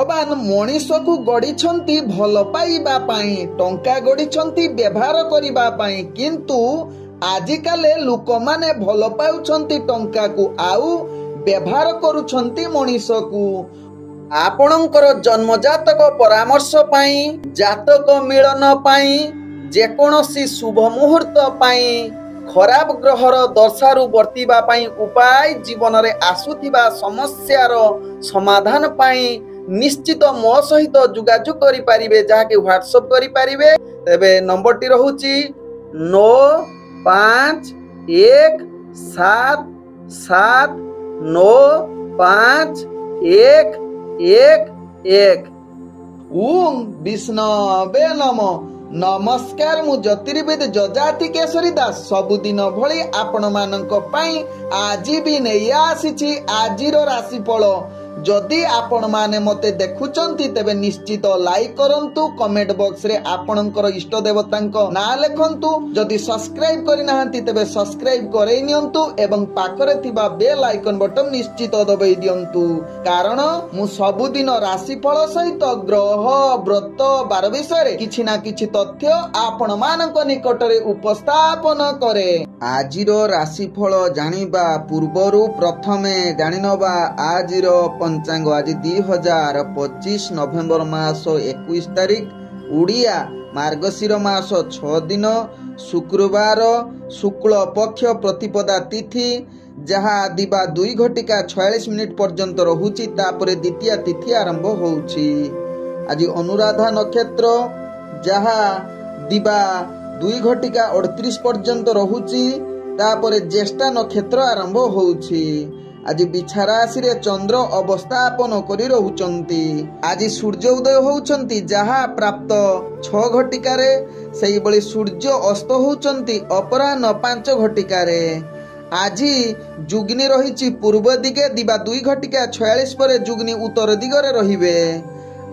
भगवान मनीष को गढ़ी भल पाइबा पाई, टंका गढ़ी व्यवहार करिबा पाई, किंतु आजिकाले लोक माने भल पाउछंती टंका को आउ व्यवहार करुछंती मनीष को। आपणकर जन्मजातक परामर्श पाई, जातक मिलन पाई, जेकोसी शुभ मुहूर्त पाई, खराब ग्रहर दशारु बर्तिबा पाई उपाय, जीवन रे आसुथिबा समस्यार समाधान पाई निश्चित मो सहित जोगाजोग करि पारिबे, जाके व्हाट्सएप करि पारिबे। तेबे नंबर टी रहुची 9517795111। ओम विष्णवे नमः। नमस्कार, मु ज्योतिर्विद जजाति केशरी दास सबुदिन भली आपण मानक पई आज भी नहीं आसी आजिर राशिफल। जदि आपण माने मते देखुचंती तेबे निश्चित लाइक करंतु, कमेंट बॉक्स रे आपणकर इष्ट देवतांक नाम लेखंतु। जदि सब्सक्राइब करि नाहंती तेबे सब्सक्राइब करै नियंतु एवं पाखरे थिबा बेल आइकन बटन निश्चित दबाई दियंतु, कारण मु सबुदिन राशिफल सहित ग्रह व्रत बार विषय किछि ना किछि तथ्य आपण मानक निकटरे उपस्थापन करे। आजिर राशिफल जानिबा पूर्वरु प्रथमे जानिनबा आजिर पंचांग। आज 2025 नवेम्बर मास 21 तारिख, उड़िया मार्गशीर मास 6 दिन, शुक्रवार, शुक्ल पक्ष प्रतिपदा तिथि, जहा दिबा 2 घटिका 46 मिनिट पर्यंत रहुची, तापरे द्वितीय तिथि आरंभ होउची। आज अनुराधा नक्षत्र, जहा दिबा 2 घटिका 38 पर्यंत रहुची, तापरे ज्येष्ठा नक्षत्र आरंभ होउची। आज बिछा राशि रे चंद्र अवस्थापन करी रहुचंती। आज सूर्य उदय होउचंती, जहा प्राप्त 6 घटिका रे, सेही बळी सूर्य अस्त होउचंती अपराह्न 5 घटिका रे। आज जुग्नि रहिची पूर्व दिगे, दिबा 2 घटिका 46 परे जुग्नि उत्तर दिगरे रहिबे।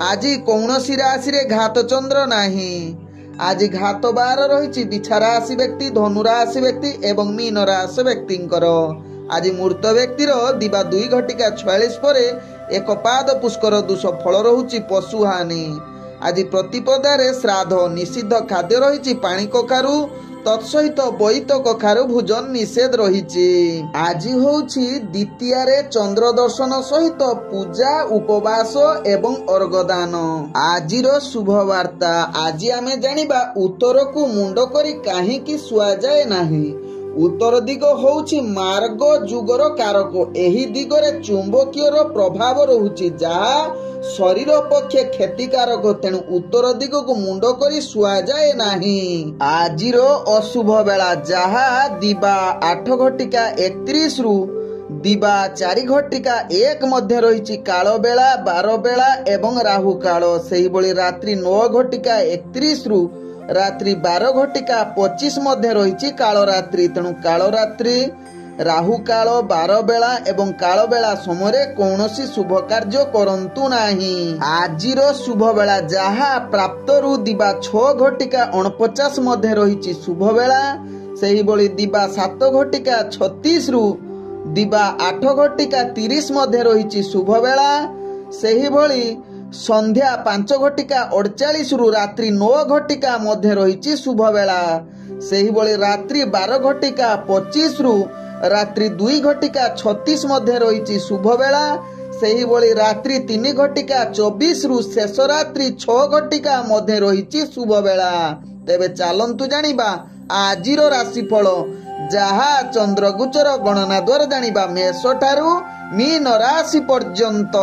आज कौनसी राशि रे घात चंद्र नाही। आज घात बार रहिची बिछा राशि व्यक्ति, धनु राशि व्यक्ति एवं मीन राशि व्यक्तिंकर। आज मूर्त व्यक्तिर दिबा 2 घटिका 46 परे एक पाद पुष्कर दोष फल रहुची पशुहानि। आज प्रतिपदा रे श्राद्ध निषिद्ध खाद्य रहिची पानी कखारु, तत्सहित बोईत कखारु भोजन निषेध रहिची। आज होउची द्वितीय रे चंद्र दर्शन सहित पूजा, उपवास एवं अर्घदान। आजिर शुभ वार्ता। आज आमे जानिबा उत्तर को मुंड करी काहेकि सुआ जाए नाही। उत्तर दिग होउची मार्ग जुगर कारक। एही दिगरे चुंबकीयर प्रभाव रहुची, जहा शरीर पक्षे क्षतिकारक, तेणु उत्तर दिग को मुंड करी सुआ जाए नाही। आजिर अशुभ बेला, जहा दिबा 8 घटिका 31 रु दिबा 4 घटिका 1 मध्य रहिची काल बेला, 12 बेला एवं राहु काल। सेही बळी रात्रि 9 घटिका 31 रु रात्रि 12 घटिका 25 मध्य रहिची काल रात्रि। तेणु काल रात्रि, राहु काल, 12 बेला एवं काल बेला समय कौनसी शुभ कार्य करंतु नाही। आजिर शुभ बेला, जहा प्राप्त रु दिबा 6 घटिका 49 मध्य रहिची शुभ बेला, सेही बळी दिबा 7 घटिका 36 रु दिबा 8 घटिका 30 मध्य रहिची शुभ बेला, सेही बळी संध्या 5 घटिका 48 रु रात्रि 9 घटिका मध्य रहिची शुभ बेला, सेही बळी रात्रि 12 घटिका 25 रु रात्रि 2 घटिका 36 मध्य रहिची शुभ बेला, सेही बळी रात्रि 3 घटिका 24 रु शेष रात्रि 6 घटिका मध्य रहिची शुभ बेला। तेबे चालंतु जानिबा आजिर राशिफल, जहा चंद्रगोचर गणना द्वारा जानिबा मेष ठारू मीन राशि पर्यंत।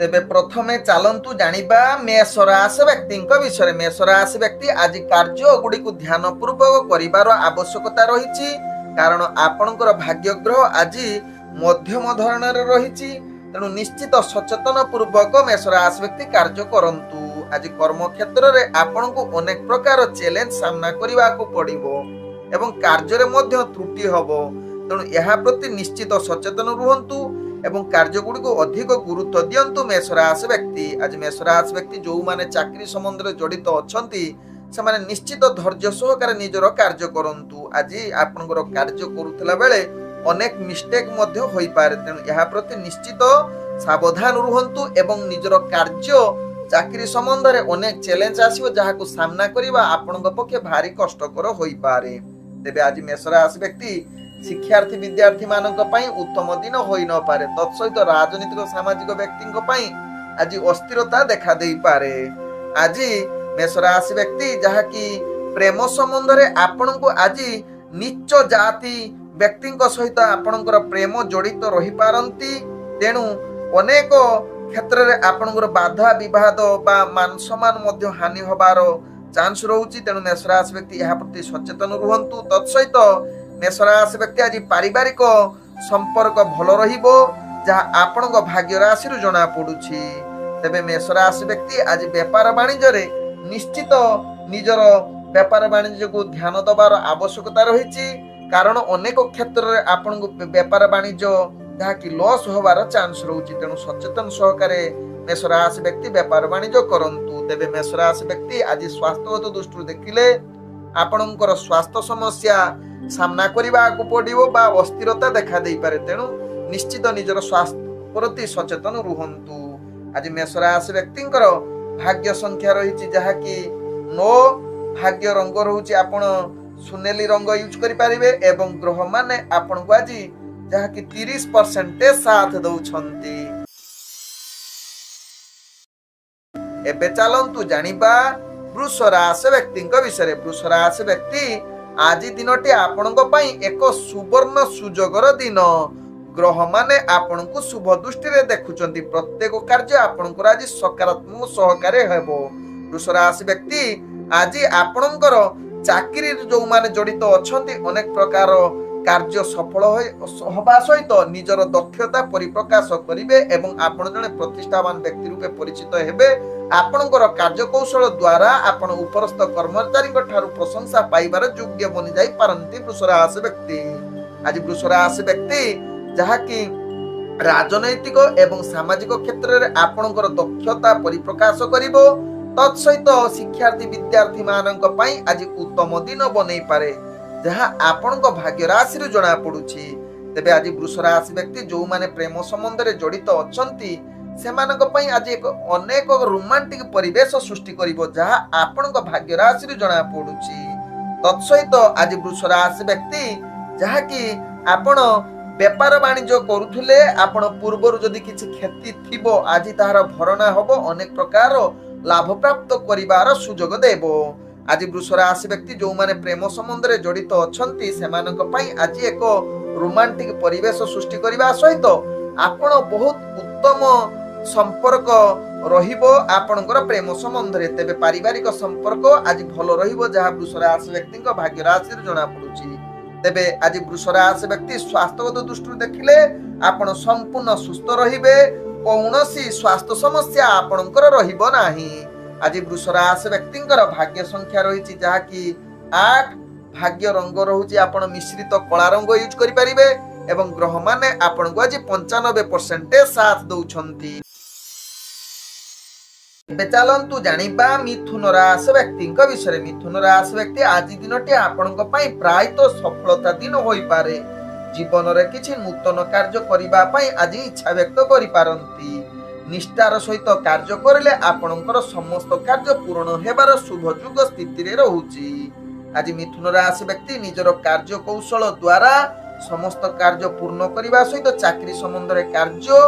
तेबे प्रथमे चालंतु जानिबा मेष राशि व्यक्तिंक विषय। मेष राशि व्यक्ति आज कार्य गुडी को ध्यान पूर्वक करिवार आवश्यकता रहिछि, कारण आपणकर भाग्य ग्रह आज मध्यम धरणर रहिछि। तेणु निश्चित सचेतन पूर्वक मेष राशि व्यक्ति कार्य करंतु। आज कर्म क्षेत्र रे आपनको अनेक प्रकार चैलेंज सामना करिवा को पड़िबो एवं कार्य रे मध्य त्रुटि हबो। तेणु यहा प्रति निश्चित सचेतन रुहंतु एवं कार्य गुडी को अधिक गुरुत्व दियंतु मेष राशि व्यक्ति। आज मेष राशि व्यक्ति जो माने चाकरी संबंध रे जड़ित अछंती, से निश्चित धैर्य सहकार निजर कार्य करंतु। आज आपनकर कार्य करुथला बेले अनेक मिस्टेक मध्य होई पारे। तेणु यह प्रति निश्चित सावधान रुहंतु एवं निजर कार्य चाकरी संबंध रे अनेक चैलेंज आसीबो जहाको सामना करिबा आपनक पक्षे भारी कष्टकर होई पारे। तेबे आज मेष राशि व्यक्ति शिक्षार्थी विद्यार्थी मानक पई उत्तम दिन होई न पारे। तत्सहित राजनीतिक सामाजिक व्यक्तिक पई आज अस्थिरता देखा देई पारे। आज मेष राशि व्यक्ति जहाकी प्रेम संबंध रे आपनक आज नीच जाति व्यक्तिक सहित आपनकर प्रेम जड़ित रही पारंती। तेणु अनेक क्षेत्र रे आपनकर बाधा विवाद बा मान सम्मान मध्य हानि होबार चांस रहउची। तेणु मेष राशि व्यक्ति यह प्रति सचेतन रुहंतु। तत्सहित मेष राशि व्यक्ति आज पारिवारिक संपर्क भल रहिबो जहा आपनक भाग्य राशि रु जणा पडुची। तेबे मेष राशि व्यक्ति आज व्यापार वाणिज्य रे निश्चित निजर व्यापार वाणिज्य को ध्यान दबार आवश्यकता रही। कारण अनेक क्षेत्र रे आपन व्यापार वाणिज्य जहा कि लॉस होबार चांस रहउची। तेणु सचेतन सहकारे मेष राशि व्यक्ति व्यापार वाणिज्य करंतु। तेबे मेष राशि व्यक्ति आज स्वास्थ्यगत दृष्टि देखिले आपनकर स्वास्थ्य समस्या सामना करबा को पड़िबो बा अस्थिरता देखा देई पारे। तेणु निश्चित निजर स्वास्थ्य प्रति सचेतन रुहंतु। आज मेष राशि व्यक्तिंकर भाग्य संख्या रही जहा कि 9, भाग्य रंग रहउची आपण सुनेली रंग यूज करि पारिबे एवं ग्रह माने आपण को आज जहा कि 30% साथ दउछंती। एबे चलंतु जानिबा वृष राशि व्यक्तिंक विषय। वृष राशि व्यक्ति आज दिनटी आपणक पई एक सुवर्ण सुजोगर दिन। ग्रह माने आपण को शुभ दृष्टि रे देखुचंती। प्रत्येक कार्य आपणकर आज सकारात्मक सहकारे हेबो। वृष राशि व्यक्ति आज आपणकर चाकरी जो माने जड़ित अछंती अनेक प्रकार कार्य सफल होबा सहित निजर दक्षता परिप्रकाश करिवे एवं आपण जने प्रतिष्ठावान व्यक्ति रूपे परिचित हेबे। आपणकर कार्य कौशल द्वारा आपण उपरस्थ कर्मचारी ठारू प्रशंसा पाइबार योग्य बनि जाई पारंती वृष राशि व्यक्ति। आज वृष राशि व्यक्ति जहा कि राजनैतिक एवं सामाजिक क्षेत्र रे आपणकर दक्षता परिप्रकाश करिवो। तत्सहित शिक्षार्थी विद्यार्थी मानक पई आज उत्तम दिन बनै पारे जहा आपणक भाग्य राशि रु जणा पडुची। तेबे आज वृष राशि व्यक्ति जो माने प्रेम संबंध रे जड़ित अछंती सेमानक पई आज एक अनेक रोमांटिक परिवेश सृष्टि करिवो जहा आपणक भाग्य राशि रु जणा पडुची। तत्सहित आज वृष राशि व्यक्ति जहा कि आपण व्यापार वाणिज्य करुथुले आपण पूर्वरु जदि किछि क्षति थिबो आज ताहार भरणा होबो। अनेक प्रकार लाभ प्राप्त करिवार सुजोग देबो। आज वृष राशि व्यक्ति जो माने प्रेम संबंध रे जड़ित अछंती सेमानक पई आज एक रोमांटिक परिवेश सृष्टि करिवा सहित आपण बहुत उत्तम संपर्क रहिबो आपणकर प्रेम संबंध रे। तेबे पारिवारिक संपर्क आज भलो रहिबो जहा वृष राशि व्यक्तिक भाग्य राशि रे जणा पडुची। तेबे आज वृष राशि व्यक्ति स्वास्थ्यगत दृष्टि देखिले आपण संपूर्ण सुस्थ रहिबे। कौनसी स्वास्थ्य समस्या आपणकर रहिबो नाही। आज वृष राशि व्यक्तिंकर भाग्य संख्या रही जहा कि 8, भाग्य रंग रहउची आपण मिश्रित कला रंग यूज करि परिबे एवं ग्रह माने आपण को आज 95% साथ दउछंती। चलंतु जानिबा मिथुन राशि व्यक्तिंक विषय। मिथुन राशि व्यक्ति आज दिनटी आपणक पई प्रायत सफलता दिन होई पारे। जीवन रे किछि नूतन कार्य करिबा पई आज इच्छा व्यक्त करि पारंती। निष्ठार सहित कार्य करले आपणकर समस्त कार्य पूर्ण हेबार शुभ जुग स्थिति रे रहउची। आज मिथुन राशि व्यक्ति निजर कार्य कौशल द्वारा समस्त कार्य पूर्ण करिबा सहित चाकरी संबंध रे कार्य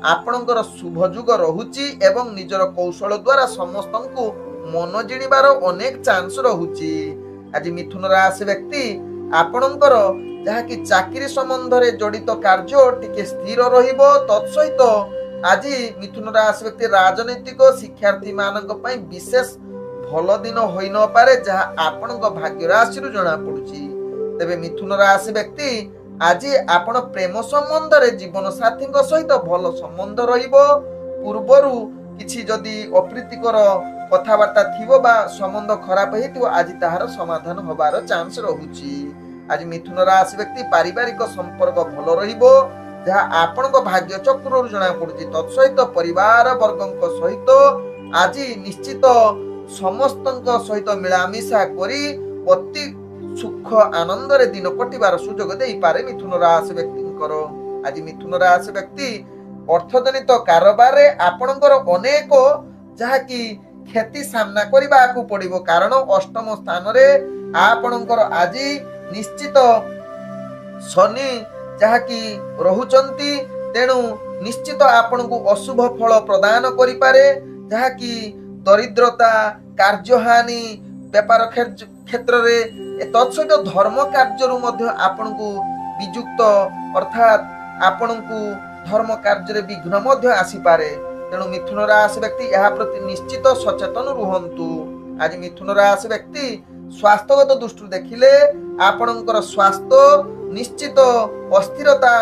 आपणकर शुभ जुग रहउची एवं निजर कौशल द्वारा समस्तंकु मन जिणिबार अनेक चांस रहउची। आज मिथुन राशि व्यक्ति आपणकर जहा कि चाकरी संबंध रे जड़ित कार्य टिके स्थिर रहिबो। तत्सहित आज मिथुन राशि व्यक्ति राजनीतिक शिक्षार्थी मानक पई विशेष भल दिन होई न पारे जहा आपणक भाग्य राशि रु जणा पडुची। तेबे मिथुन राशि व्यक्ति आज आपण प्रेम संबंध रे जीवन साथी सहित भल संबंध रहिबो। पूर्वरु किछि जदि अप्रीतिकर कथाबार्ता थिबो बा संबंध खराब हेतिबो आज ताहार समाधान होबार चांस रहउची। आज मिथुन राशि व्यक्ति पारिवारिक संपर्क भल रहिबो जहा आपणक भाग्य चक्र रु जणा पडुची। तत्सहित परिवार वर्गक सहित आज निश्चित समस्तक सहित मिलामिशा करी अति ସୁଖ ଆନନ୍ଦରେ ଦିନ କଟିବାର ସୁଯୋଗ ଦେଇପାରେ ମିଥୁନ ରାଶି ବ୍ୟକ୍ତିଙ୍କର। ଆଜି ମିଥୁନ ରାଶି ବ୍ୟକ୍ତି ଅର୍ଥଜନିତ କାରବାରରେ ଆପଣଙ୍କର ଅନେକ ଯାହାକି କ୍ଷତି ସାମ୍ନା କରିବାକୁ ପଡିବ, କାରଣ ଅଷ୍ଟମ ସ୍ଥାନରେ ଆପଣଙ୍କର ଆଜି ନିଶ୍ଚିତ ଶନି ଯାହାକି ରହୁଛନ୍ତି। ତେଣୁ ନିଶ୍ଚିତ ଆପଣଙ୍କୁ ଅଶୁଭ ଫଳ ପ୍ରଦାନ କରିପାରେ, ଯାହାକି ଦରିଦ୍ରତା, କାର୍ଯ୍ୟହାନି, ବେପାର କ୍ଷେତ୍ରରେ ତତ୍ସହିତ ଧର୍ମ କାର୍ଯ୍ୟରୁ ମଧ୍ୟ ଆପଣଙ୍କୁ ବିଯୁକ୍ତ ଅର୍ଥାତ୍ ଆପଣଙ୍କୁ ଧର୍ମ କାର୍ଯ୍ୟରେ ବିଘ୍ନ ମଧ୍ୟ ଆସିପାରେ। ତେଣୁ ମିଥୁନ ରାଶି ବ୍ୟକ୍ତି ଏହା ପ୍ରତି ନିଶ୍ଚିତ ସଚେତନ ରୁହନ୍ତୁ। ଆଜି ମିଥୁନ ରାଶି ବ୍ୟକ୍ତି ସ୍ୱାସ୍ଥ୍ୟଗତ ଦୃଷ୍ଟିରୁ ଦେଖିଲେ ଆପଣଙ୍କର ସ୍ୱାସ୍ଥ୍ୟ ନିଶ୍ଚିତ ଅସ୍ଥିରତା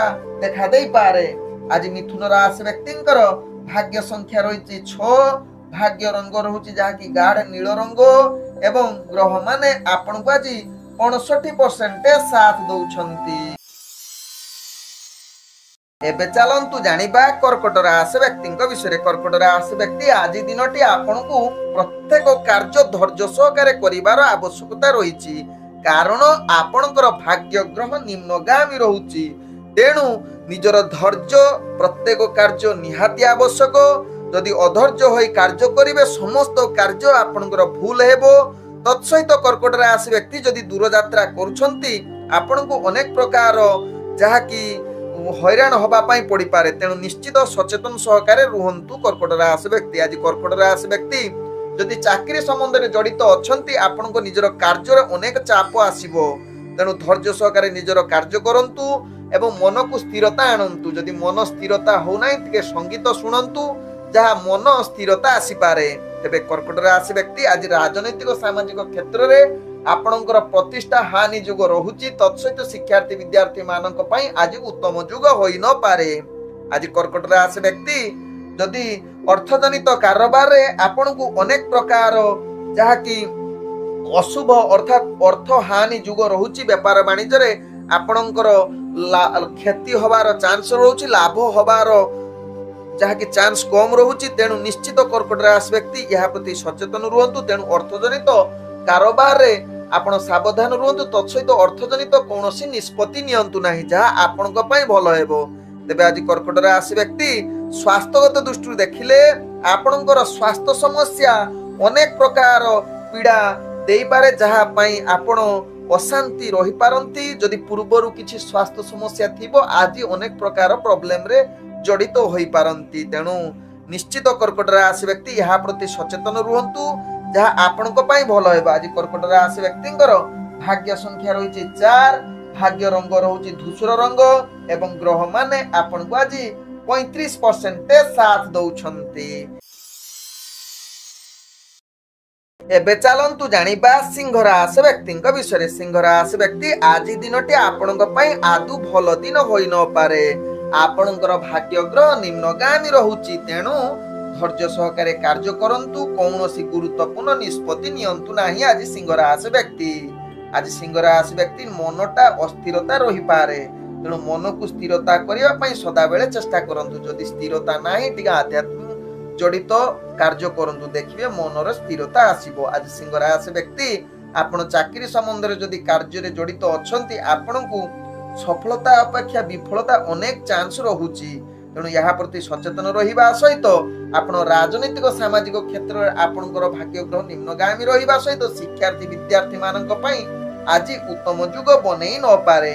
ଦେଖା ଦେଇପାରେ। ଆଜି ମିଥୁନ ରାଶି ବ୍ୟକ୍ତିଙ୍କର ଭାଗ୍ୟ ସଂଖ୍ୟା ରହିଛି 6, ଭାଗ୍ୟ ରଙ୍ଗ ରହୁଛି ଯାହାକି ଗାଢ ନୀଳ ରଙ୍ଗ ଏବଂ ଗ୍ରହ ମାନେ ଆପଣଙ୍କୁ ଆଜି 65% ସାଥ ଦଉଛନ୍ତି। ଏବେ ଚାଲନ୍ତୁ ଜାଣିବା କର୍କଟ ରାଶି ବ୍ୟକ୍ତିଙ୍କ ବିଷୟରେ। କର୍କଟ ରାଶି ବ୍ୟକ୍ତି ଆଜି ଦିନଟି ଆପଣଙ୍କୁ ପ୍ରତ୍ୟେକ କାର୍ଯ୍ୟ ଧୈର୍ଯ୍ୟ ସହକାରେ କରିବାର ଆବଶ୍ୟକତା ରହିଛି, କାରଣ ଆପଣଙ୍କର ଭାଗ୍ୟ ଗ୍ରହ ନିମ୍ନଗାମୀ ରହୁଛି। ତେଣୁ ନିଜର ଧୈର୍ଯ୍ୟ ପ୍ରତ୍ୟେକ କାର୍ଯ୍ୟ ନିହାତି ଆବଶ୍ୟକ। ଯଦି ଅଧୈର୍ଯ୍ୟ ହୋଇ କାର୍ଯ୍ୟ କରିବେ ସମସ୍ତ କାର୍ଯ୍ୟ ଆପଣଙ୍କର ଭୁଲ ହେବ। ତତ୍ସହିତ କର୍କଟ ରାଶି ବ୍ୟକ୍ତି ଯଦି ଦୂରଯାତ୍ରା କରୁଛନ୍ତି ଆପଣଙ୍କୁ ଅନେକ ପ୍ରକାର ଯାହାକି ହଇରାଣ ହବା ପାଇଁ ପଡିପାରେ। ତେଣୁ ନିଶ୍ଚିତ ସଚେତନ ସହକାରେ ରୁହନ୍ତୁ କର୍କଟ ରାଶି ବ୍ୟକ୍ତି। ଆଜି କର୍କଟ ରାଶି ବ୍ୟକ୍ତି ଯଦି ଚାକିରି ସମ୍ବନ୍ଧରେ ଜଡିତ ଅଛନ୍ତି ଆପଣଙ୍କ ନିଜର କାର୍ଯ୍ୟରେ ଅନେକ ଚାପ ଆସିବ। ତେଣୁ ଧୈର୍ଯ୍ୟ ସହକାରେ ନିଜର କାର୍ଯ୍ୟ କରନ୍ତୁ ଏବଂ ମନକୁ ସ୍ଥିରତା ଆଣନ୍ତୁ। ଯଦି ମନ ସ୍ଥିରତା ହଉନାହିଁ ଟିକେ ସଙ୍ଗୀତ ଶୁଣନ୍ତୁ, ଯାହା ମନ ସ୍ଥିରତା ଆସିପାରେ। ତେବେ କର୍କଟ ରାଶି ବ୍ୟକ୍ତି ଆଜି ରାଜନୈତିକ ସାମାଜିକ କ୍ଷେତ୍ରରେ ଆପଣଙ୍କର ପ୍ରତିଷ୍ଠା ହାନି ଯୁଗ ରହୁଛି। ତତ୍ସହିତ ଶିକ୍ଷାର୍ଥୀ ବିଦ୍ୟାର୍ଥୀ ମାନଙ୍କ ପାଇଁ ଆଜି ଉତ୍ତମ ଯୁଗ ହୋଇନପାରେ। ଆଜି କର୍କଟ ରାଶି ବ୍ୟକ୍ତି ଯଦି ଅର୍ଥଜନିତ କାରବାରରେ ଆପଣଙ୍କୁ ଅନେକ ପ୍ରକାର ଯାହାକି ଅଶୁଭ ଅର୍ଥାତ୍ ଅର୍ଥ ହାନି ଯୁଗ ରହୁଛି। ବେପାର ବାଣିଜ୍ୟରେ ଆପଣଙ୍କର କ୍ଷତି ହବାର ଚାନ୍ସ ରହୁଛି, ଲାଭ ହବାର ଯାହାକି ଚାନ୍ସ କମ ରହୁଛି। ତେଣୁ ନିଶ୍ଚିତ କର୍କଟ ରାଶି ବ୍ୟକ୍ତି ଏହା ପ୍ରତି ସଚେତନ ରୁହନ୍ତୁ। ତେଣୁ ଅର୍ଥଜନିତ କାରବାରରେ ଆପଣ ସାବଧାନ ରୁହନ୍ତୁ। ତତ୍ସହିତ ଅର୍ଥଜନିତ କୌଣସି ନିଷ୍ପତ୍ତି ନିଅନ୍ତୁ ନାହିଁ, ଯାହା ଆପଣଙ୍କ ପାଇଁ ଭଲ ହେବ। ତେବେ ଆଜି କର୍କଟ ରାଶି ବ୍ୟକ୍ତି ସ୍ୱାସ୍ଥ୍ୟଗତ ଦୃଷ୍ଟିରୁ ଦେଖିଲେ ଆପଣଙ୍କର ସ୍ୱାସ୍ଥ୍ୟ ସମସ୍ୟା ଅନେକ ପ୍ରକାର ପୀଡା ଦେଇପାରେ, ଯାହା ପାଇଁ ଆପଣ ଅଶାନ୍ତି ରହିପାରନ୍ତି। ଯଦି ପୂର୍ବରୁ କିଛି ସ୍ୱାସ୍ଥ୍ୟ ସମସ୍ୟା ଥିବ ଆଜି ଅନେକ ପ୍ରକାର ପ୍ରୋବ୍ଲେମରେ ଜଡିତ ହୋଇପାରନ୍ତି। ତେଣୁ ନିଶ୍ଚିତ କର୍କଟ ରାଶି ବ୍ୟକ୍ତି ଏହା ପ୍ରତି ସଚେତନ ରୁହନ୍ତୁ, ଯାହା ଆପଣଙ୍କ ପାଇଁ ଭଲ ହେବ। ଆଜି କର୍କଟ ରାଶି ବ୍ୟକ୍ତିଙ୍କର ଭାଗ୍ୟ ସଂଖ୍ୟା ରହିଛି 4, ଭାଗ୍ୟ ରଙ୍ଗ ରହୁଛି ଧୂସର ରଙ୍ଗ ଏବଂ ଗ୍ରହ ମାନେ ଆପଣଙ୍କୁ ଆଜି 35% ସାଥ ଦଉଛନ୍ତି। ଏବେ ଚାଲନ୍ତୁ ଜାଣିବା ସିଂହ ରାଶି ବ୍ୟକ୍ତିଙ୍କ ବିଷୟରେ। ସିଂହ ରାଶି ବ୍ୟକ୍ତି ଆଜି ଦିନଟି ଆପଣଙ୍କ ପାଇଁ ଆଦୌ ଭଲ ଦିନ ହୋଇନପାରେ। ଆପଣଙ୍କର ଭାଗ୍ୟ ଗ୍ରହ ନିମ୍ନଗାମୀ ରହୁଛି। ତେଣୁ ଧୈର୍ଯ୍ୟ ସହକାରେ କାର୍ଯ୍ୟ କରନ୍ତୁ, କୌଣସି ଗୁରୁତ୍ୱପୂର୍ଣ୍ଣ ନିଷ୍ପତ୍ତି ନିଅନ୍ତୁ ନାହିଁ। ଆଜି ସିଂହ ରାଶି ବ୍ୟକ୍ତି ଆଜି ସିଂହ ରାଶି ବ୍ୟକ୍ତି ମନଟା ଅସ୍ଥିରତା ରହିପାରେ। ତେଣୁ ମନକୁ ସ୍ଥିରତା କରିବା ପାଇଁ ସଦାବେଳେ ଚେଷ୍ଟା କରନ୍ତୁ। ଯଦି ସ୍ଥିରତା ନାହିଁ ଟିକେ ଆଧ୍ୟାତ୍ମିକ ଜଡିତ କାର୍ଯ୍ୟ କରନ୍ତୁ, ଦେଖିବେ ମନର ସ୍ଥିରତା ଆସିବ। ଆଜି ସିଂହ ରାଶି ବ୍ୟକ୍ତି ଆପଣ ଚାକିରି ସମ୍ବନ୍ଧରେ ଯଦି କାର୍ଯ୍ୟରେ ଜଡିତ ଅଛନ୍ତି ଆପଣଙ୍କୁ ସଫଳତା ଅପେକ୍ଷା ବିଫଳତା ଅନେକ ଚାନ୍ସ ରହୁଛି। ତେଣୁ ଏହା ପ୍ରତି ସଚେତନ ରହିବା ସହିତ ଆପଣ ରାଜନୈତିକ ସାମାଜିକ କ୍ଷେତ୍ରରେ ଆପଣଙ୍କର ଭାଗ୍ୟ ଗ୍ରହ ନିମ୍ନଗାମୀ ରହିବା ସହିତ ଶିକ୍ଷାର୍ଥୀ ବିଦ୍ୟାର୍ଥୀ ମାନଙ୍କ ପାଇଁ ଆଜି ଉତ୍ତମ ଯୁଗ ବନେଇ ନପାରେ।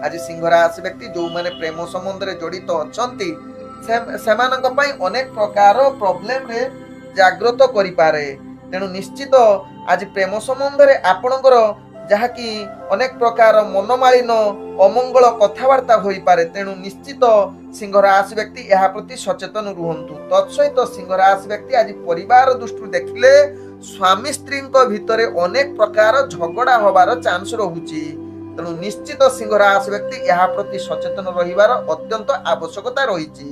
ଆଜି ସିଂହ ରାଶି ବ୍ୟକ୍ତି ଯୋଉମାନେ ପ୍ରେମ ସମ୍ବନ୍ଧରେ ଜଡିତ ଅଛନ୍ତି ସେମାନଙ୍କ ପାଇଁ ଅନେକ ପ୍ରକାର ପ୍ରୋବ୍ଲେମରେ ଜାଗ୍ରତ କରିପାରେ। ତେଣୁ ନିଶ୍ଚିତ ଆଜି ପ୍ରେମ ସମ୍ବନ୍ଧରେ ଆପଣଙ୍କର ଯାହାକି ଅନେକ ପ୍ରକାର ମନମାଳିନ ଅମଙ୍ଗଳ କଥାବାର୍ତ୍ତା ହୋଇପାରେ। ତେଣୁ ନିଶ୍ଚିତ ସିଂହ ରାଶି ବ୍ୟକ୍ତି ଏହା ପ୍ରତି ସଚେତନ ରୁହନ୍ତୁ। ତତ୍ସହିତ ସିଂହ ରାଶି ବ୍ୟକ୍ତି ଆଜି ପରିବାର ଦୃଷ୍ଟିରୁ ଦେଖିଲେ ସ୍ୱାମୀ ସ୍ତ୍ରୀଙ୍କ ଭିତରେ ଅନେକ ପ୍ରକାର ଝଗଡା ହବାର ଚାନ୍ସ ରହୁଛି। ତେଣୁ ନିଶ୍ଚିତ ସିଂହ ରାଶି ବ୍ୟକ୍ତି ଏହା ପ୍ରତି ସଚେତନ ରହିବାର ଅତ୍ୟନ୍ତ ଆବଶ୍ୟକତା ରହିଛି।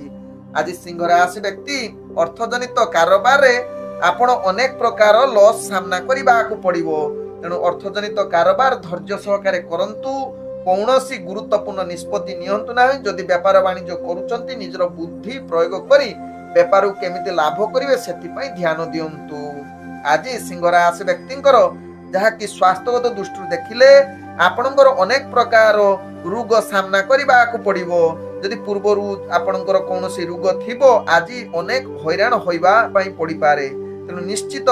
ଆଜି ସିଂହ ରାଶି ବ୍ୟକ୍ତି ଅର୍ଥଜନିତ କାରବାରରେ ଆପଣ ଅନେକ ପ୍ରକାର ଲସ୍ ସାମ୍ନା କରିବାକୁ ପଡିବ। ତେଣୁ ଅର୍ଥଜନିତ କାରବାର ଧୈର୍ଯ୍ୟ ସହକାରେ କରନ୍ତୁ, କୌଣସି ଗୁରୁତ୍ୱପୂର୍ଣ୍ଣ ନିଷ୍ପତ୍ତି ନିଅନ୍ତୁ ନାହିଁ। ଯଦି ବେପାର ବାଣିଜ୍ୟ କରୁଛନ୍ତି ନିଜର ବୁଦ୍ଧି ପ୍ରୟୋଗ କରି ବେପାରକୁ କେମିତି ଲାଭ କରିବେ ସେଥିପାଇଁ ଧ୍ୟାନ ଦିଅନ୍ତୁ। ଆଜି ସିଂହ ରାଶି ବ୍ୟକ୍ତିଙ୍କର ଯାହାକି ସ୍ୱାସ୍ଥ୍ୟଗତ ଦୃଷ୍ଟିରୁ ଦେଖିଲେ आपणकर अनेक प्रकार रोग सामना करने पड़ो। जदि पूर्वर आपणकर कौन रोग थी आज अनेक हैरान होइबा पड़ी पारे। तेणु निश्चित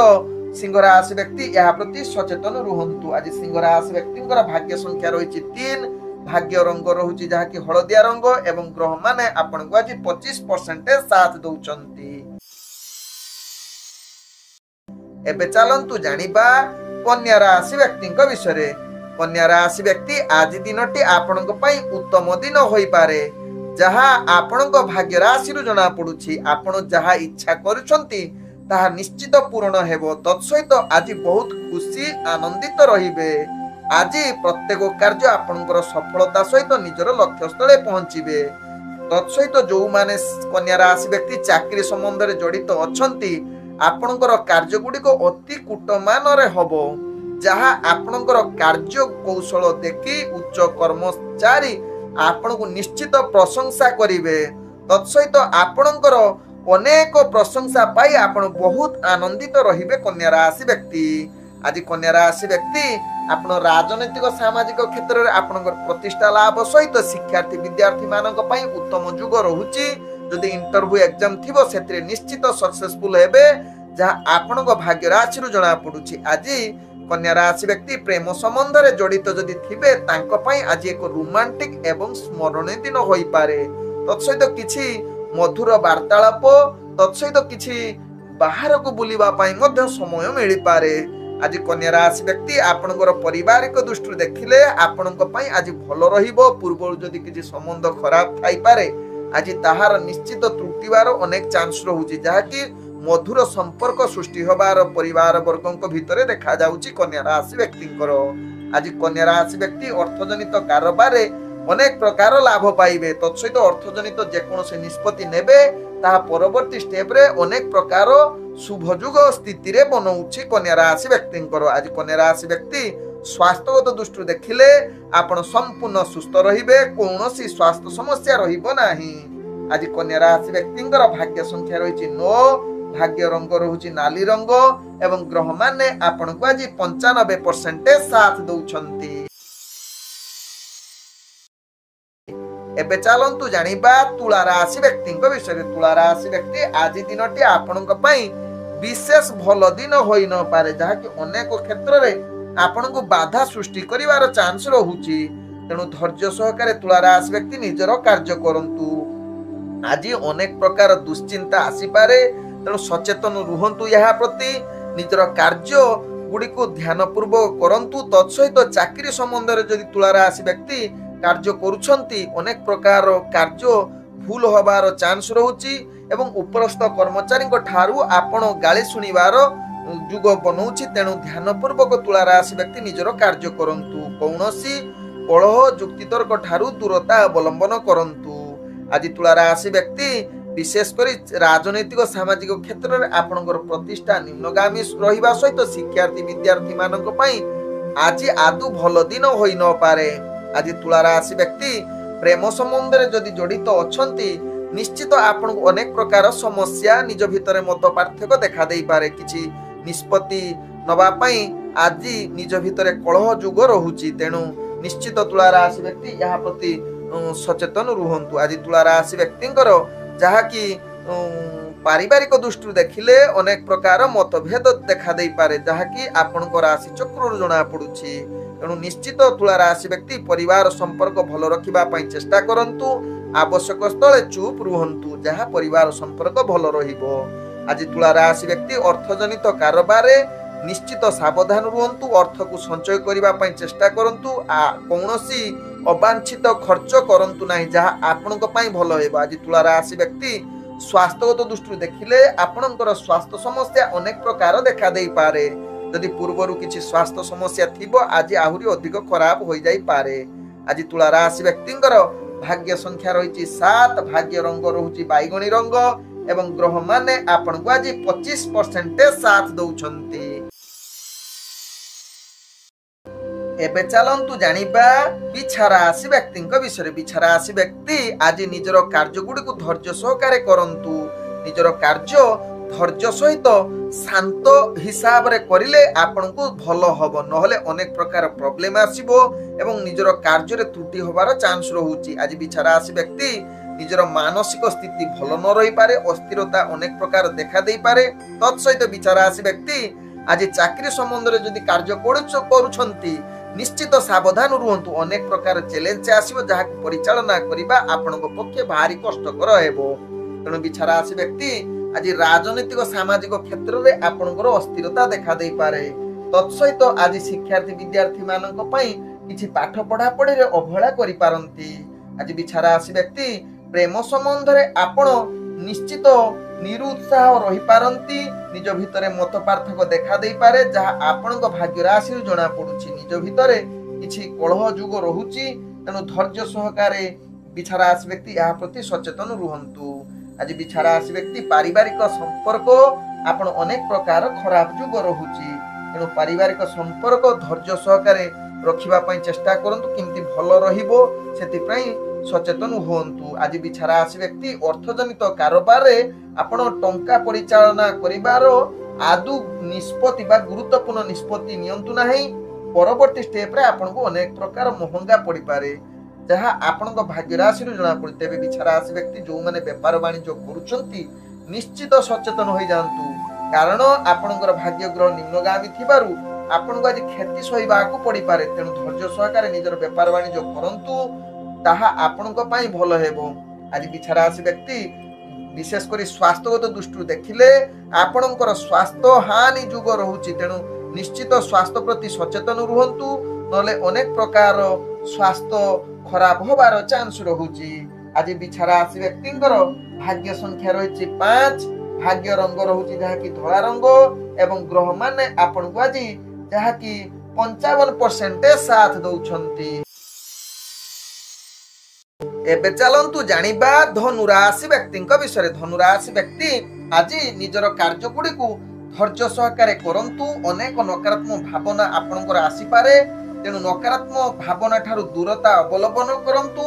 सिंह राशि व्यक्ति यह प्रति सचेतन रुहंतु। आज सिंह राशि व्यक्ति भाग्य संख्या रही 3, भाग्य रंग रोचे जहाँकि हलदिया रंग एवं ग्रह माने आपन को आज 25% साथ दौरान। एबे चलंतु जानिबा कन्या राशि व्यक्ति विषय। कन्या राशि व्यक्ति आज दिनटी आपन उत्तम दिन होई पारे, जहाँ आपण भाग्य राशि जना पड़ुछि। आपण जहाँ इच्छा करुछंती ताहा निश्चित पूर्ण हेबो। तत्सहित आज बहुत खुशी आनंदित रहिबे। आज प्रत्येक कार्य आपणकर सफलता सहित निजर लक्ष्य स्थले पहुंचीबे। तत्सहित जो माने कन्या राशि व्यक्ति चाकरी संबंध में जड़ित अछंती आपणकर कार्य गुड़िक अति कुटमान रे हबो, जहाँ आपणकर कार्य कौशल देखि उच्च कर्मचारी आपण को निश्चित प्रशंसा करिवे। तत्सहित आपणकर अनेक प्रशंसा पाई आपण बहुत आनंदित रहिबे कन्या राशि व्यक्ति। आज कन्या राशि व्यक्ति आपण राजनैतिक सामाजिक क्षेत्र में आपणकर प्रतिष्ठा लाभ सहित शिक्षार्थी विद्यार्थी मानक पई उत्तम जुग रहुची। जदि इंटरव्यू एग्जाम थिबो सेत्रे निश्चित सक्सेसफुल हेबे, जहाँ आपण भाग्य राशि रु जना पड़ुची। आज कन्या राशि व्यक्ति प्रेम संबंध रे जड़ित जदि थिबे तांको पई आज एक रोमांटिक एवं स्मरणीय दिन होई पारे। तत्सहित किछि मधुर वार्तालाप, तत्सहित किछि बाहर को बुलिबा पई मध्य समय मिली पारे। आज कन्या राशि व्यक्ति आपणकर पारिवारिक दृष्टि देखिले आपणक पई आज भल रहिबो। पूर्व जदि किछि संबंध खराब थाई पारे आज ताहार निश्चित त्रुटिबार अनेक चांस रहुची, जहाँकि मधुर संपर्क सृष्टि होबार परिवार वर्गों भितर देखा जाउची कन्या राशि व्यक्तिंकर। आज कन्या राशि व्यक्ति अर्थजनित कारोबार अनेक प्रकार लाभ पाइबे। तत्सहित अर्थजनित जेकोसी निष्पत्ति नेबे ताहा परवर्ती स्टेप रे अनेक प्रकार शुभजुग स्थिति रे बनौछि कन्या राशि व्यक्तिंकर। आज कन्या राशि व्यक्ति स्वास्थ्यगत दृष्टि देखिले आपण संपूर्ण सुस्थ रहिबे, कोनोसी स्वास्थ्य समस्या रहिबो नाही। आज कन्या राशि व्यक्तिंकर भाग्य संख्या रही 9, भाग्य रंग रहुछि नाली रंग एवं ग्रह माने आपण को आज 95% साथ दउछंती। एबे चलंतु जानिबा तुला राशि व्यक्ति विषय। तुला राशि व्यक्ति आज दिनटी आपणक पई विशेष भल दिन होई न पारे, जहाँ कि अनेक क्षेत्र रे आपणक बाधा सृष्टि करिवार चांस रहुछि। तेणु धैर्य सहकारे तुला राशि व्यक्ति निजर कार्य करंतु। आज अनेक प्रकार दुश्चिंता आसी पारे, तेणु सचेतन रुहंतु यहा प्रति। निजर कार्य गुडी को ध्यान पूर्वक करंतु। तत्सहित चाकरी संबंध रे जदि तुला राशि व्यक्ति कार्य करुछंती अनेक प्रकार कार्य भूल होबार चांस रहुची एवं उपरस्थ कर्मचारी ठारू आपण गाली सुनिबार जुग बनौछि। तेणु ध्यान पूर्वक तुला राशि व्यक्ति निजर कार्य करंतु। कौनसी कलह जुक्तितर्क ठारू दूरता अवलंबन करंतु। आज तुला राशि व्यक्ति विशेषकर राजनैतिक सामाजिक क्षेत्र में आपणकर प्रतिष्ठा निम्नगामी रहिबा सहित शिक्षार्थी विद्यार्थी मानक पई आज आदु भल दिन होई न पारे। आज तुला राशि व्यक्ति प्रेम संबंध में जदि जड़ित अछंती निश्चित आपण अनेक प्रकार समस्या निज भितर मत पार्थक्य देखा दे पारे। किछि निष्पत्ति नबा पई आज निज भितर कलह जुग रहुची। तेणु निश्चित तुला राशि व्यक्ति यहा प्रति सचेतन रुहंतु। आज तुला राशि व्यक्तिंकर जहाँ कि पारिवारिक दृष्टि देखिले अनेक प्रकार मतभेद देखा दे पारे, जहाँ कि आपणक राशि चक्र जना पड़ुछि। तेणु निश्चित तुला राशि व्यक्ति परिवार संपर्क भल रखिबा पई चेष्टा करंतु। आवश्यक स्थले चुप रुहंतु, जहाँ परिवार संपर्क भल रहिबो। आज तुला राशि व्यक्ति अर्थजनित कारोबार निश्चित सावधान रुहंतु। अर्थ को संचय करिबा पई चेष्टा करंतु। कौनसी अवांछित खर्च करंतु नाही, जहाँ आपणक पई भल हेबो। आज तुला राशि व्यक्ति स्वास्थ्यगत दृष्टि देखिले आपणकर स्वास्थ्य समस्या अनेक प्रकार देखा दे पारे। यदि पूर्वरु किछि स्वास्थ्य समस्या थिबो आज आहुरी अधिक खराब होई जाई पारे। आज तुला राशि व्यक्तिंकर भाग्य संख्या रही 7, भाग्य रंग रहुछि बैगणी रंग एवं ग्रह माने आपण को आज 25% साथ दउछंती। एबे चलंतु जानिबा बिछा राशि व्यक्ति विषय। बिछा राशि व्यक्ति आज निजर कार्य गुडी को धैर्य सहकारे करंतु। निजर कार्य धैर्य सहित शांत हिसाब रे करिले आपनकु भलो हबो नहले अनेक प्रकार प्रॉब्लम आसीबो एवं निजर कार्य रे त्रुटि होबार चांस रहउची। आज बिछारा राशि व्यक्ति निजर मानसिक स्थिति भलो न रही पारे, अस्थिरता अनेक प्रकार देखा देई पारे। तत्सहित बिछारा राशि व्यक्ति आज चाकरी संबंध रे जदि कार्य करूछंती निश्चित सावधान रुहंतु। अनेक प्रकार चैलेंज आसीबो जहा परिचालना करिबा आपनक पक्षे भारी कष्टकर हेबो। तेणु बिछारा राशि व्यक्ति आज राजनीतिक सामाजिक क्षेत्र में आपनकर अस्थिरता देखा दे पारे। तत्सहित आज शिक्षार्थी विद्यार्थी मानक पई किछि पाठ पढ़ा पढ़ी रे अवहेला करि पारंती। आज बिछारा राशि व्यक्ति प्रेम संबंध रे आपण निश्चित निरुत्साह रही पारंती। निज भितरे मत पार्थक्य देखा दे पारे जहा आपनक भाग्य राशि जणा पडुछि। निज भितरे किछि कलह जुग रहुछि। तेणु धैर्य सहकारे बिछारा राशि व्यक्ति या प्रति सचेतन रुहंतु। आज बिछारा राशि व्यक्ति पारिवारिक संपर्क आपण अनेक प्रकार खराब जुग रहुछि। तेणु पारिवारिक संपर्क धैर्य सहकारे रखिबा पई चेष्टा करंतु किंति भलो रहिबो सेति पई सचेतन होंतु। आज बिछारा राशि व्यक्ति अर्थजनित कारोबार रे आपण टंका परिचालना करिवार आदु निष्पत्ति बा गुरुत्वपूर्ण निष्पत्ति नियंतु नाही। परवर्ती स्टेप रे आपण को अनेक प्रकार महंगा पड़ी पारे जहा आपनक भाग्य राशि जना पड़े। तेबे बिछारा राशि व्यक्ति जो माने व्यापार वाणिज्य करूछंती निश्चित सचेतन होई जानतु, कारण आपनकर भाग्य ग्रह निम्नगामी थिबारु आपनको आज क्षति सहिबाकू पड़ी पारे। तेणु धैर्य सहकारे निजर व्यापार वाणिज्य करंतु, ताहा आपनक पई भलो हेबो। आज बिछारा राशि व्यक्ति विशेष करी स्वास्थ्यगत दृष्टि देखिले आपनकर स्वास्थ्य हानि जुग रहुछि। तेणु निश्चित स्वास्थ्य प्रति सचेतन रुहंतु, नले अनेक प्रकार स्वास्थ्य खराब होबार चांस रहुछि। आज बिछारा राशि व्यक्तिंकर भाग्य संख्या रहिछि 5, भाग्य रंग रहुछि जहा कि धला रंग एवं ग्रह माने आपनको आज जहा कि 55% साथ दउछंती। एबे चलंतु जानिबा धनु राशि व्यक्तिंक विषय। धनु राशि व्यक्ति आज निजर कार्य गुडी को धैर्य सहकारे करंतु। अनेक नकारात्मक भावना आपनकर आसी पारे। तेणु नकारात्मक भावना ठारू दूरता अवलंबन करंतु।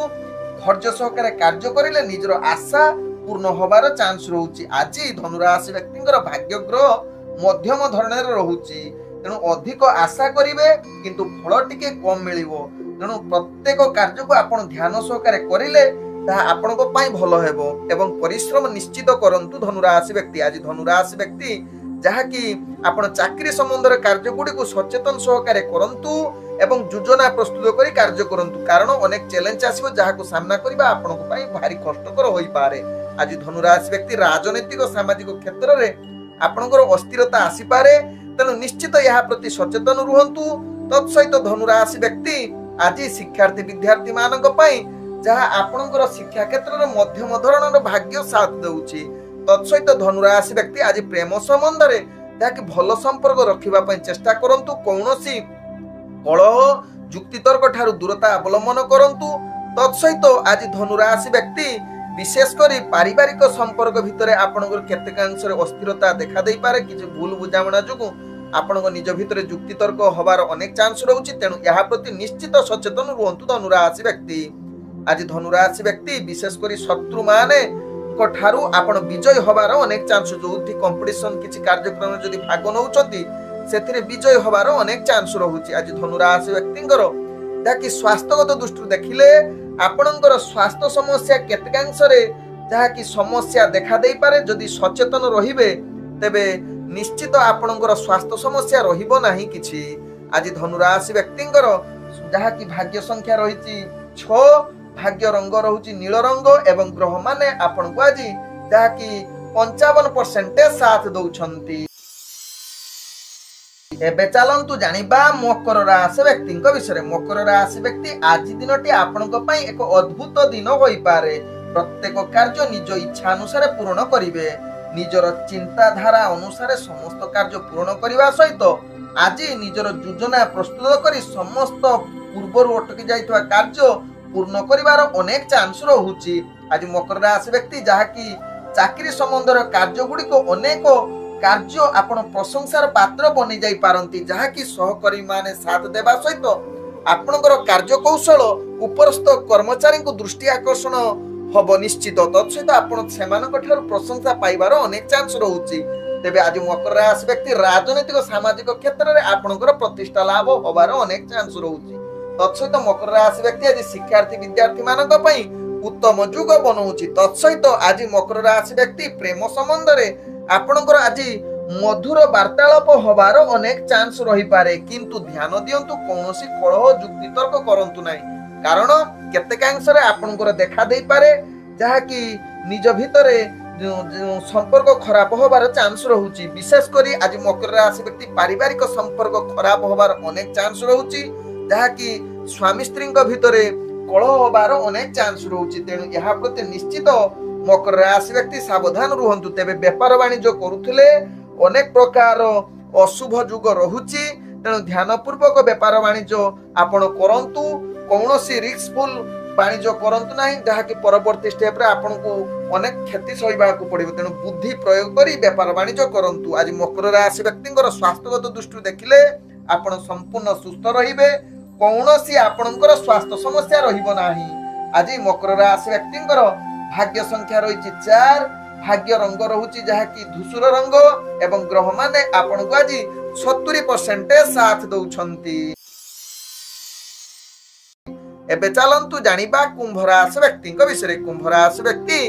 धैर्य सहकारे कार्य करिले निजर आशा पूर्ण होबार चांस रहुछि। आज धनु राशि व्यक्तिंकर भाग्य ग्रह मध्यम धरणर रहुछि। तेणु अधिक आशा करिवे किंतु फल टिके कम मिलिबो। तेणु प्रत्येक कार्य को आपण ध्यान सहकारे करिले ता आपनको पई भलो हेबो एवं परिश्रम निश्चित करंतु धनु राशि व्यक्ति। आज धनु राशि व्यक्ति जहा कि आपण चाकरी संबंध रे कार्य गुडी को सचेतन सहकारे करंतु एवं योजना प्रस्तुत करी कार्य करंतु, कारण अनेक चैलेंज आसीबो जहा को सामना करिबा आपनको पई भारी कष्टकर होई पारे। आज धनु राशि व्यक्ति राजनीतिक सामाजिक क्षेत्र रे आपनकर अस्थिरता आसी पारे। तेणु निश्चित यहा प्रति सचेतन रुहंतु। तत्सहित धनु राशि व्यक्ति आज शिक्षार्थी विद्यार्थी मानक पई जहा आपनकर शिक्षा क्षेत्र रे मध्यम धरणर भाग्य साथ देउछि। तत्सहित धनु राशि व्यक्ति आज प्रेम संबंध रे जहा कि भलो संपर्क रखिबा पई चेष्टा करंतु। कौनसी कलह जुक्ति तर्क ठारू दूरता अवलंबन करंतु। तत्सहित आज धनु राशि व्यक्ति विशेष करी पारिवारिक संपर्क भितरे आपनकर केतेकांश रे अस्थिरता देखा देई पारे। किछि भूल बुझामणा जुगु आपनक निज भितरे जुक्ति तर्क होबार अनेक चांस रहुछि। तेणु यहा प्रति निश्चित सचेतन रुहंतु धनु राशि व्यक्ति। आज धनु राशि व्यक्ति विशेष करी शत्रु माने को ठारू आपण विजय होबार अनेक चांस जोथि कंपटीशन किछि कार्यक्रम जदि भाग नउछंती सेथिरे विजय होबार अनेक चांस रहुछि। आज धनु राशि व्यक्तिंकर जाकि स्वास्थ्यगत दृष्टि देखिले आपणकर स्वास्थ्य समस्या केतकांश रे जहा कि समस्या देखा देई पारे। जदि सचेतन रहिबे तेबे निश्चित आपणकर स्वास्थ्य समस्या रहिबो नाही किछि। आज धनु राशि व्यक्तिंकर जहा कि भाग्य संख्या रहिछि 6, भाग्य रंग रहुछि नील रंग एवं ग्रह माने आपणको आज जहा कि 55% साथ दउछंती। एबे चलंतु जानिबा मकर राशि व्यक्तिंक विषय। मकर राशि व्यक्ति आज दिनटी आपनक पई एक अद्भुत दिन होई पारे। प्रत्येक कार्य निज इच्छा अनुसार पूर्ण करिवे। निजर चिंताधारा अनुसार समस्त कार्य पूर्ण करिवा सहित आज निजर योजना प्रस्तुत करी समस्त पूर्वरु अटकी जाइतवा कार्य पूर्ण करिवार अनेक चांस रहुछि। आज मकर राशि व्यक्ति जहा कि चाकरी संबंधर कार्य गुडी को अनेक कार्य आपण प्रशंसार पात्र बनि जाई पारंती, जहा कि सहकर्मी माने साथ देबा सहित आपनकर कार्य कौशल उपरस्थ कर्मचारी को दृष्टि आकर्षण হব নিশ্চিত। তৎসহিত ଆପଣ ସେମାନଙ୍କ ଠାରୁ ପ୍ରଶଂସା ପାଇବାର ଅନେକ ଚାନ୍ସ ରହୁଛି। ତେବେ ଆଜି ମକର ରାଶି ବ୍ୟକ୍ତି ରାଜନୈତିକ ସାମାଜିକ କ୍ଷେତ୍ରରେ ଆପଣଙ୍କର ପ୍ରତିଷ୍ଠା ଲାଭ ହବାର ଅନେକ ଚାନ୍ସ ରହୁଛି। ତତ୍ସହିତ ମକର ରାଶି ବ୍ୟକ୍ତି ଆଜି ଶିକ୍ଷାର୍ଥୀ ବିଦ୍ୟାର୍ଥୀ ମାନଙ୍କ ପାଇଁ ଉତ୍ତମ ଯୁଗ ବନଉଛି। ତତ୍ସହିତ ଆଜି ମକର ରାଶି ବ୍ୟକ୍ତି ପ୍ରେମ ସମ୍ବନ୍ଧରେ ଆପଣଙ୍କର ଆଜି ମଧୁର ବାର୍ତ୍ତାଳାପ ହବାର ଅନେକ ଚାନ୍ସ ରହିପାରେ, କିନ୍ତୁ ଧ୍ୟାନ ଦିଅନ୍ତୁ କୌଣସି କଳହ ଯୁକ୍ତିତର୍କ କରନ୍ତୁ ନାହିଁ, କାରଣ କେତେକାଂଶରେ ଆପଣଙ୍କର ଦେଖା ଦେଇପାରେ ଯାହାକି ନିଜ ଭିତରେ ସମ୍ପର୍କ ଖରାପ ହବାର ଚାନ୍ସ ରହୁଛି। ବିଶେଷ କରି ଆଜି ମକର ରାଶି ବ୍ୟକ୍ତି ପାରିବାରିକ ସମ୍ପର୍କ ଖରାପ ହବାର ଅନେକ ଚାନ୍ସ ରହୁଛି, ଯାହାକି ସ୍ୱାମୀ ସ୍ତ୍ରୀଙ୍କ ଭିତରେ କଳହ ହବାର ଅନେକ ଚାନ୍ସ ରହୁଛି। ତେଣୁ ଏହା ପ୍ରତି ନିଶ୍ଚିତ ମକର ରାଶି ବ୍ୟକ୍ତି ସାବଧାନ ରୁହନ୍ତୁ। ତେବେ ବେପାର ବାଣିଜ୍ୟ କରୁଥିଲେ ଅନେକ ପ୍ରକାର ଅଶୁଭ ଯୁଗ ରହୁଛି, ତେଣୁ ଧ୍ୟାନପୂର୍ବକ ବେପାର ବାଣିଜ୍ୟ ଆପଣ କରନ୍ତୁ। କୌଣସି ରିସ୍କଫୁଲ ବାଣିଜ୍ୟ କରନ୍ତୁ ନାହିଁ, ଯାହାକି ପରବର୍ତ୍ତୀ ଷ୍ଟେପରେ ଆପଣଙ୍କୁ ଅନେକ କ୍ଷତି ସହିବାକୁ ପଡିବ। ତେଣୁ ବୁଦ୍ଧି ପ୍ରୟୋଗ କରି ବେପାର ବାଣିଜ୍ୟ କରନ୍ତୁ। ଆଜି ମକର ରାଶି ବ୍ୟକ୍ତିଙ୍କର ସ୍ୱାସ୍ଥ୍ୟଗତ ଦୃଷ୍ଟିରୁ ଦେଖିଲେ ଆପଣ ସମ୍ପୂର୍ଣ୍ଣ ସୁସ୍ଥ ରହିବେ, କୌଣସି ଆପଣଙ୍କର ସ୍ୱାସ୍ଥ୍ୟ ସମସ୍ୟା ରହିବ ନାହିଁ। ଆଜି ମକର ରାଶି ବ୍ୟକ୍ତିଙ୍କର ଭାଗ୍ୟ ସଂଖ୍ୟା ରହିଛି 4, ଭାଗ୍ୟ ରଙ୍ଗ ରହୁଛି ଯାହାକି ଧୂସର ରଙ୍ଗ ଏବଂ ଗ୍ରହ ମାନେ ଆପଣଙ୍କୁ ଆଜି 70% ସାଥ ଦଉଛନ୍ତି। ଏବେ ଚାଲନ୍ତୁ ଜାଣିବା କୁମ୍ଭ ରାଶି ବ୍ୟକ୍ତିଙ୍କ ବିଷୟରେ। କୁମ୍ଭ ରାଶି ବ୍ୟକ୍ତି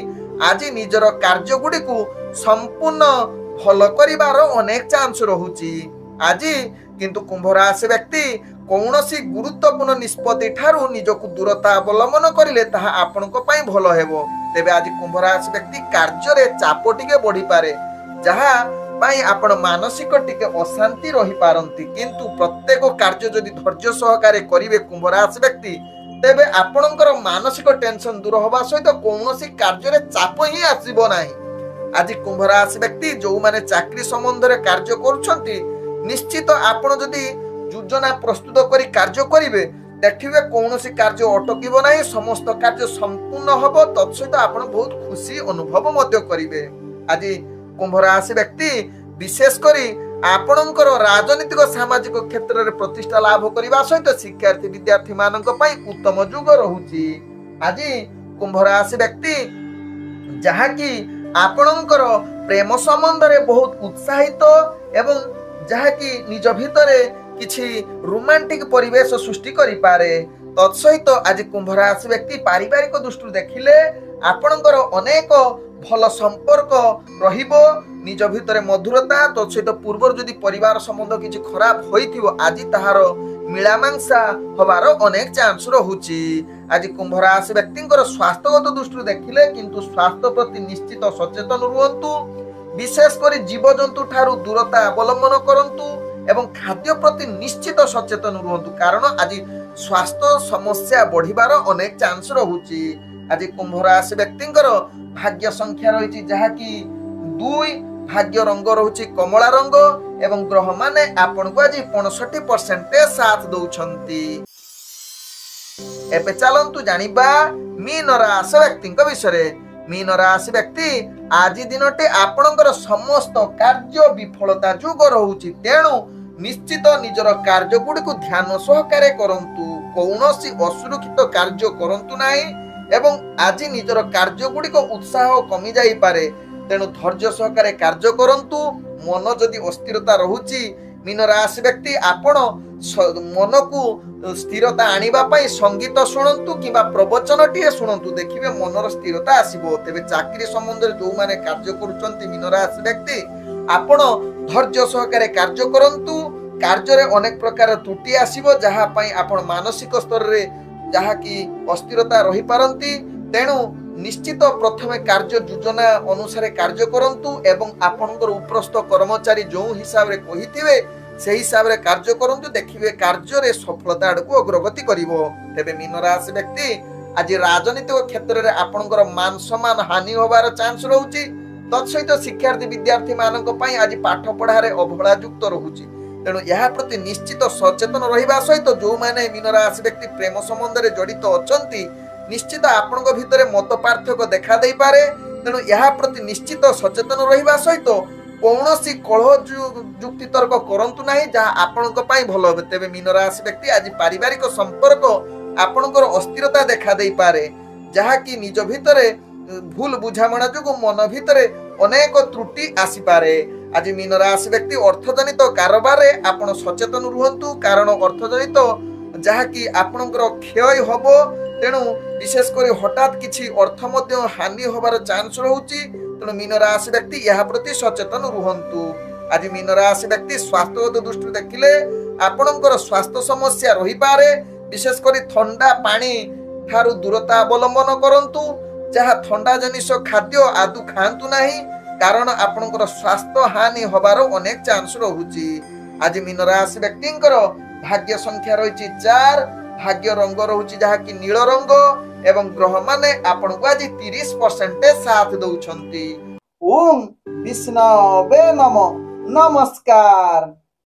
ଆଜି ନିଜର କାର୍ଯ୍ୟ ଗୁଡ଼ିକୁ ସମ୍ପୂର୍ଣ୍ଣ ଭଲ କରିବାର ଅନେକ ଚାନ୍ସ ରହୁଛି। ଆଜି କିନ୍ତୁ କୁମ୍ଭ ରାଶି ବ୍ୟକ୍ତି କୌଣସି ଗୁରୁତ୍ୱପୂର୍ଣ୍ଣ ନିଷ୍ପତ୍ତି ଠାରୁ ନିଜକୁ ଦୂରତା ଅବଲମ୍ବନ କରିଲେ ତାହା ଆପଣଙ୍କ ପାଇଁ ଭଲ ହେବ। ତେବେ ଆଜି କୁମ୍ଭ ରାଶି ବ୍ୟକ୍ତି କାର୍ଯ୍ୟରେ ଚାପ ଟିକେ ବଢିପାରେ, ଯାହା ପାଇଁ ଆପଣ ମାନସିକ ଟିକେ ଅଶାନ୍ତି ରହିପାରନ୍ତି, କିନ୍ତୁ ପ୍ରତ୍ୟେକ କାର୍ଯ୍ୟ ଯଦି ଧୈର୍ଯ୍ୟ ସହକାରେ କରିବେ କୁମ୍ଭ ରାଶି ବ୍ୟକ୍ତି, ତେବେ ଆପଣଙ୍କର ମାନସିକ ଟେନସନ ଦୂର ହେବା ସହିତ କୌଣସି କାର୍ଯ୍ୟରେ ଚାପ ହିଁ ଆସିବ ନାହିଁ। ଆଜି କୁମ୍ଭ ରାଶି ବ୍ୟକ୍ତି ଯୋଉମାନେ ଚାକିରି ସମ୍ବନ୍ଧରେ କାର୍ଯ୍ୟ କରୁଛନ୍ତି, ନିଶ୍ଚିତ ଆପଣ ଯଦି ଯୋଜନା ପ୍ରସ୍ତୁତ କରି କାର୍ଯ୍ୟ କରିବେ ଦେଖିବେ କୌଣସି କାର୍ଯ୍ୟ ଅଟକିବ ନାହିଁ, ସମସ୍ତ କାର୍ଯ୍ୟ ସମ୍ପୂର୍ଣ୍ଣ ହବ। ତତ୍ସହିତ ଆପଣ ବହୁତ ଖୁସି ଅନୁଭବ ମଧ୍ୟ କରିବେ। ଆଜି କୁମ୍ଭ ରାଶି ବ୍ୟକ୍ତି ବିଶେଷ କରି ଆପଣଙ୍କର ରାଜନୈତିକ ସାମାଜିକ କ୍ଷେତ୍ରରେ ପ୍ରତିଷ୍ଠା ଲାଭ କରିବା ସହିତ ଶିକ୍ଷାର୍ଥୀ ବିଦ୍ୟାର୍ଥୀ ମାନଙ୍କ ପାଇଁ ଉତ୍ତମ ଯୁଗ ରହୁଛି। ଆଜି କୁମ୍ଭ ରାଶି ବ୍ୟକ୍ତି ଯାହାକି ଆପଣଙ୍କର ପ୍ରେମ ସମ୍ବନ୍ଧରେ ବହୁତ ଉତ୍ସାହିତ ଏବଂ ଯାହାକି ନିଜ ଭିତରେ କିଛି ରୋମାଣ୍ଟିକ ପରିବେଶ ସୃଷ୍ଟି କରିପାରେ। ତତ୍ସହିତ ଆଜି କୁମ୍ଭ ରାଶି ବ୍ୟକ୍ତି ପାରିବାରିକ ଦୃଷ୍ଟିରୁ ଦେଖିଲେ ଆପଣଙ୍କର ଅନେକ ଭଲ ସମ୍ପର୍କ ରହିବ, ନିଜ ଭିତରେ ମଧୁରତା। ତତ୍ସହିତ ପୂର୍ବରୁ ଯଦି ପରିବାର ସମ୍ବନ୍ଧ କିଛି ଖରାପ ହୋଇଥିବ ଆଜି ତାହାର ମିଳାମାଂସା ହବାର ଅନେକ ଚାନ୍ସ ରହୁଛି। ଆଜି କୁମ୍ଭ ରାଶି ବ୍ୟକ୍ତିଙ୍କର ସ୍ୱାସ୍ଥ୍ୟଗତ ଦୃଷ୍ଟିରୁ ଦେଖିଲେ କିନ୍ତୁ ସ୍ୱାସ୍ଥ୍ୟ ପ୍ରତି ନିଶ୍ଚିତ ସଚେତନ ରୁହନ୍ତୁ। ବିଶେଷ କରି ଜୀବଜନ୍ତୁ ଠାରୁ ଦୂରତା ଅବଲମ୍ବନ କରନ୍ତୁ ଏବଂ ଖାଦ୍ୟ ପ୍ରତି ନିଶ୍ଚିତ ସଚେତନ ରୁହନ୍ତୁ, କାରଣ ଆଜି ସ୍ୱାସ୍ଥ୍ୟ ସମସ୍ୟା ବଢିବାର ଅନେକ ଚାନ୍ସ ରହୁଛି। ଆଜି କୁମ୍ଭ ରାଶି ବ୍ୟକ୍ତିଙ୍କର ଭାଗ୍ୟ ସଂଖ୍ୟା ରହିଛି ଯାହାକି 2, ଭାଗ୍ୟ ରଙ୍ଗ ରହୁଛି କମଳା ରଙ୍ଗ ଏବଂ ଗ୍ରହ ମାନେ ଆପଣଙ୍କୁ ଆଜି 65% ସାଥ ଦଉଛନ୍ତି। ଏବେ ଚାଲନ୍ତୁ ଜାଣିବା ମୀନ ରାଶି ବ୍ୟକ୍ତିଙ୍କ ବିଷୟରେ। ମୀନ ରାଶି ବ୍ୟକ୍ତି ଆଜି ଦିନଟି ଆପଣଙ୍କର ସମସ୍ତ କାର୍ଯ୍ୟ ବିଫଳତା ଯୁଗ ରହୁଛି, ତେଣୁ ନିଶ୍ଚିତ ନିଜର କାର୍ଯ୍ୟ ଗୁଡ଼ିକୁ ଧ୍ୟାନ ସହକାରେ କରନ୍ତୁ, କୌଣସି ଅସୁରକ୍ଷିତ କାର୍ଯ୍ୟ କରନ୍ତୁ ନାହିଁ ଏବଂ ଆଜି ନିଜର କାର୍ଯ୍ୟ ଗୁଡ଼ିକ ଉତ୍ସାହ କମି ଯାଇପାରେ, ତେଣୁ ଧୈର୍ଯ୍ୟ ସହକାରେ କାର୍ଯ୍ୟ କରନ୍ତୁ। ମନ ଯଦି ଅସ୍ଥିରତା ରହୁଛି ମୀନ ରାଶି ବ୍ୟକ୍ତି ଆପଣ ମନକୁ ସ୍ଥିରତା ଆଣିବା ପାଇଁ ସଙ୍ଗୀତ ଶୁଣନ୍ତୁ କିମ୍ବା ପ୍ରବଚନଟିଏ ଶୁଣନ୍ତୁ, ଦେଖିବେ ମନର ସ୍ଥିରତା ଆସିବ। ତେବେ ଚାକିରି ସମ୍ବନ୍ଧରେ ଯୋଉମାନେ କାର୍ଯ୍ୟ କରୁଛନ୍ତି ମୀନ ରାଶି ବ୍ୟକ୍ତି ଆପଣ ଧୈର୍ଯ୍ୟ ସହକାରେ କାର୍ଯ୍ୟ କରନ୍ତୁ। କାର୍ଯ୍ୟରେ ଅନେକ ପ୍ରକାର ତ୍ରୁଟି ଆସିବ ଯାହା ପାଇଁ ଆପଣ ମାନସିକ ସ୍ତରରେ ଯାହାକି ଅସ୍ଥିରତା ରହିପାରନ୍ତି, ତେଣୁ ନିଶ୍ଚିତ ପ୍ରଥମେ କାର୍ଯ୍ୟ ଯୋଜନା ଅନୁସାରେ କାର୍ଯ୍ୟ କରନ୍ତୁ ଏବଂ ଆପଣଙ୍କର ଉପରସ୍ଥ କର୍ମଚାରୀ ଯେଉଁ ହିସାବରେ କହିଥିବେ ସେହି ହିସାବରେ କାର୍ଯ୍ୟ କରନ୍ତୁ, ଦେଖିବେ କାର୍ଯ୍ୟରେ ସଫଳତା ଆଡ଼କୁ ଅଗ୍ରଗତି କରିବ। ତେବେ ମୀନ ରାଶି ବ୍ୟକ୍ତି ଆଜି ରାଜନୈତିକ କ୍ଷେତ୍ରରେ ଆପଣଙ୍କର ମାନ ସମ୍ମାନ ହାନି ହେବାର ଚାନ୍ସ ରହୁଛି। ତତ୍ସହିତ ଶିକ୍ଷାର୍ଥୀ ବିଦ୍ୟାର୍ଥୀ ମାନଙ୍କ ପାଇଁ ଆଜି ପାଠ ପଢାରେ ଅବହେଳା ଯୁକ୍ତ ରହୁଛି, ତେଣୁ ଏହା ପ୍ରତି ନିଶ୍ଚିତ ସଚେତନ ରହିବା ସହିତ ଯୋଉମାନେ ମୀନ ରାଶି ବ୍ୟକ୍ତି ପ୍ରେମ ସମ୍ବନ୍ଧରେ ଜଡ଼ିତ ଅଛନ୍ତି ନିଶ୍ଚିତ ଆପଣଙ୍କ ଭିତରେ ମତ ପାର୍ଥକ୍ୟ ଦେଖା ଦେଇପାରେ, ତେଣୁ ଏହା ପ୍ରତି ନିଶ୍ଚିତ ସଚେତନ ରହିବା ସହିତ କୌଣସି କଳହ ଯୁକ୍ତି ତର୍କ କରନ୍ତୁ ନାହିଁ ଯାହା ଆପଣଙ୍କ ପାଇଁ ଭଲ ହେବ। ତେବେ ମୀନ ରାଶି ବ୍ୟକ୍ତି ଆଜି ପାରିବାରିକ ସମ୍ପର୍କ ଆପଣଙ୍କର ଅସ୍ଥିରତା ଦେଖା ଦେଇପାରେ, ଯାହାକି ନିଜ ଭିତରେ ଭୁଲ ବୁଝାମଣା ଯୋଗୁଁ ମନ ଭିତରେ ଅନେକ ତ୍ରୁଟି ଆସିପାରେ। ଆଜି ମୀନ ରାଶି ବ୍ୟକ୍ତି ଅର୍ଥଜନିତ କାରବାରରେ ଆପଣ ସଚେତନ ରୁହନ୍ତୁ, କାରଣ ଅର୍ଥଜନିତ ଯାହାକି ଆପଣଙ୍କର କ୍ଷୟ ହବ। ତେଣୁ ବିଶେଷ କରି ହଠାତ୍ କିଛି ଅର୍ଥ ମଧ୍ୟ ହାନି ହବାର ଚାନ୍ସ ରହୁଛି। ତେଣୁ ମୀନ ରାଶି ବ୍ୟକ୍ତି ଏହା ପ୍ରତି ସଚେତନ ରୁହନ୍ତୁ। ଆଜି ମୀନ ରାଶି ବ୍ୟକ୍ତି ସ୍ୱାସ୍ଥ୍ୟଗତ ଦୃଷ୍ଟିରୁ ଦେଖିଲେ ଆପଣଙ୍କର ସ୍ୱାସ୍ଥ୍ୟ ସମସ୍ୟା ରହିପାରେ। ବିଶେଷ କରି ଥଣ୍ଡା ପାଣି ଠାରୁ ଦୂରତା ଅବଲମ୍ବନ କରନ୍ତୁ। ଯାହା ଥଣ୍ଡା ଜିନିଷ ଖାଦ୍ୟ ଆଦୌ ଖାଆନ୍ତୁ ନାହିଁ, କାରଣ ଆପଣଙ୍କର ସ୍ୱାସ୍ଥ୍ୟ ହାନି ହବାର ଅନେକ ଚାନ୍ସ ରହୁଛି। ଆଜି ମୀନ ରାଶି ବ୍ୟକ୍ତିଙ୍କର ଭାଗ୍ୟ ସଂଖ୍ୟା ରହିଛି 4, ଭାଗ୍ୟ ରଙ୍ଗ ରହୁଛି ଯାହାକି ନୀଳ ରଙ୍ଗ ଏବଂ ଗ୍ରହ ମାନେ ଆପଣଙ୍କୁ ଆଜି 30% ସାଥ ଦଉଛନ୍ତି। ଓಂ ବିଷ୍ଣବେ ନମଃ। ନମସ୍କାର।